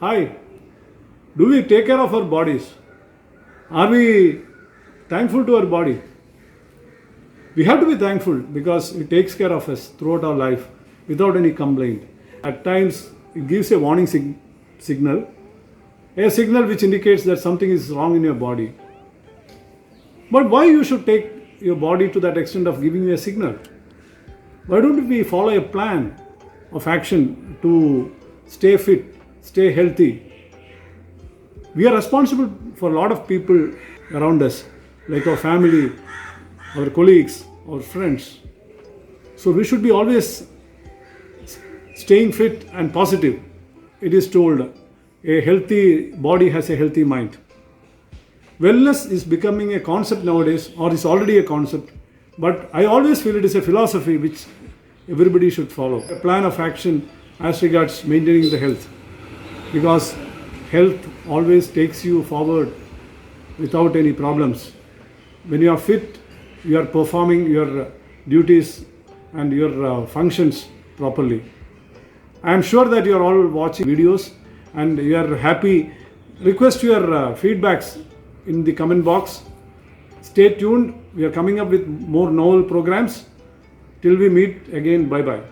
Hi, do we take care of our bodies? Are we thankful to our body? We have to be thankful because it takes care of us throughout our life without any complaint. At times, it gives a warning signal, a signal which indicates that something is wrong in your body. But why you should take your body to that extent of giving you a signal? Why don't we follow a plan of action to stay fit, stay healthy? We are responsible for a lot of people around us, like our family, our colleagues, our friends. So we should be always staying fit and positive. It is told a healthy body has a healthy mind. Wellness is becoming a concept nowadays, or is already a concept, but I always feel it is a philosophy which everybody should follow. A plan of action as regards maintaining the health, because health always takes you forward without any problems. When you are fit, you are performing your duties and your functions properly. I am sure that you are all watching videos and you are happy. Request your feedbacks in the comment box. Stay tuned. We are coming up with more novel programs. Till we meet again, bye bye.